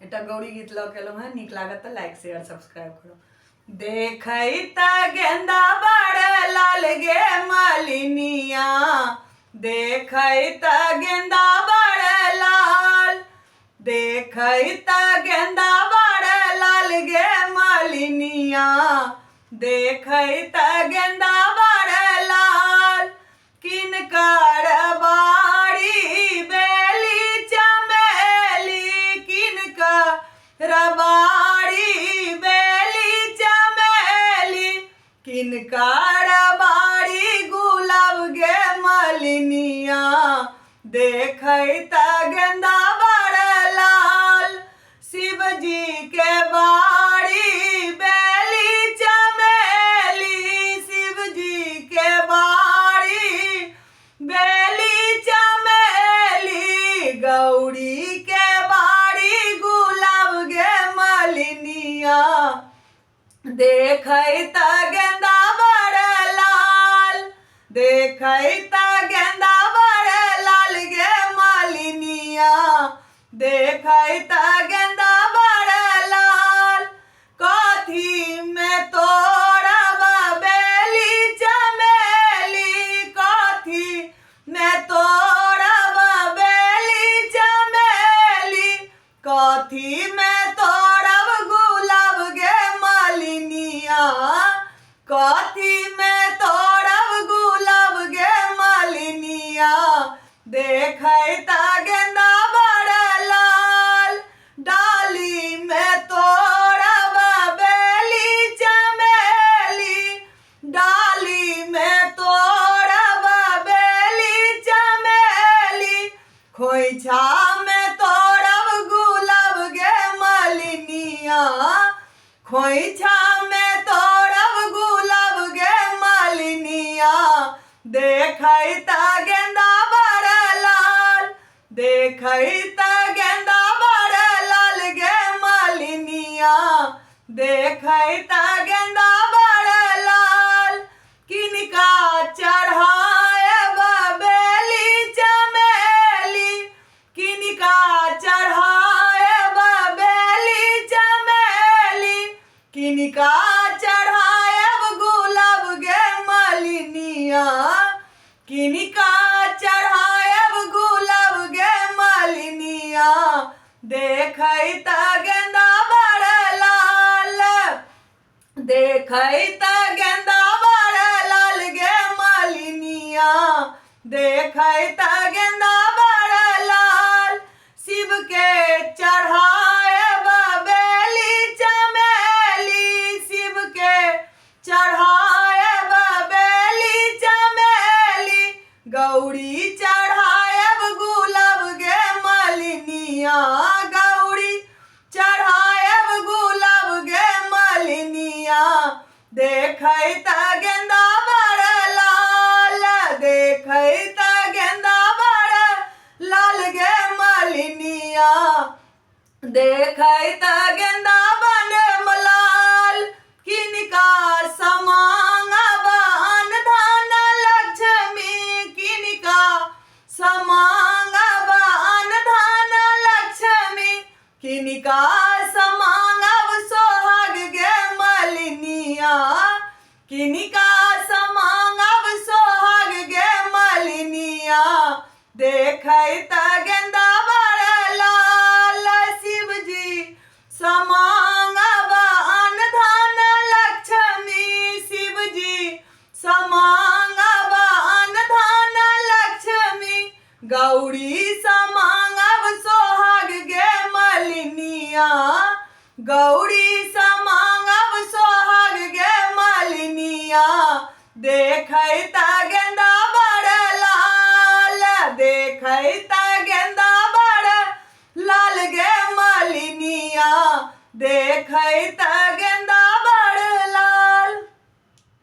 एटा गौरी गीत लऽ के एलहुँ हैं। नीक लागत तऽ लाइक शेयर सब्सक्राइब करो। देखैत गेंदा बड़ लाल गे मालिनिया, देखैत गेंदा बड़ लाल, देखैत गेंदा बड़ लाल गे मालिनिया, देखैत गेंदा बड़ लाल। किनकर बाड़ी बेली चमेली, किनकर बाड़ी बेली चमेली, किनकर बाड़ी गुलाब गे मालिनिया, देखैत गेंदा बड़ लाल। शिव जी के बाड़ी बेली चमेली, शिव जी के बाड़ी बेली चमेली, गौरी के बाड़ी गुलाब गे मालिनिया, देखैत गेंदा बड़ लाल, देखैत गेंदा बड़ लाल गे मालिनिया, देखैत गेंदा बड़ लाल। कथी में तोड़ब बेली चमेली, कथी में तोड़ब बेली चमेली, कथी में तोड़ब गुलाब गे मालिनिया, कथी में तोड़ब गुलाब गे मालिनिया, देखैत गेंदा बड़ लाल। डाली में तोड़ब बेली चमेली, डाली में तोड़ब बेली चमेली, खोइछा में तोड़ब गुलाब गे मालिनिया, खोइछा में तोड़ब गुलाब गे मालिनिया, देखैत गेंदा बड़ लाल, देखैत गेंदा बड़ लाल गे मालिनिया, देखैत गेंदा बड़ लाल। किनका चढ़ाएब बेली चमेली, किनका चढ़ाएब बेली चमेली, किनका चढ़ाएब गुलाब गे मालिनिया, किनका चढ़ाएब गुलाब गे मालिनिया, देखैत गेंदा बड़ लाल, देखैत गेंदा बड़ लाल गे मालिनिया, देखैत गेंदा बड़ लाल। शिव के चढ़ाएब बेली चमेली, शिव के चढ़ाएब बेली चमेली, गौरी चढ़ाएब गुलाब गे मालिनिया, गौरी चढ़ाएब गुलाब गे मालिनिया, देखैत गेंदा बड़ लाल, देखैत गेंदा बड़ लाल गे मालिनिया, देखैत गेंदा बड़ लाल। किनका समांगब अनधन लक्ष्मी, किनका समांगब अनधन लक्ष्मी, किनका समांगब सोहाग गे मालिनिया, किनका समांगब सोहाग गे मालिनिया, देखैत गेंदा बड़ लाल। शिव जी समांगब अनधन लक्ष्मी, शिव जी समांगब अनधन लक्ष्मी, गौरी समांगब सोहाग गे मालिनिया, गौरी समांगब सोहाग गे मालिनिया, देखैत गेंदा बड़ लाल, देखैत गेंदा बड़ लाल गे मालिनिया, देखैत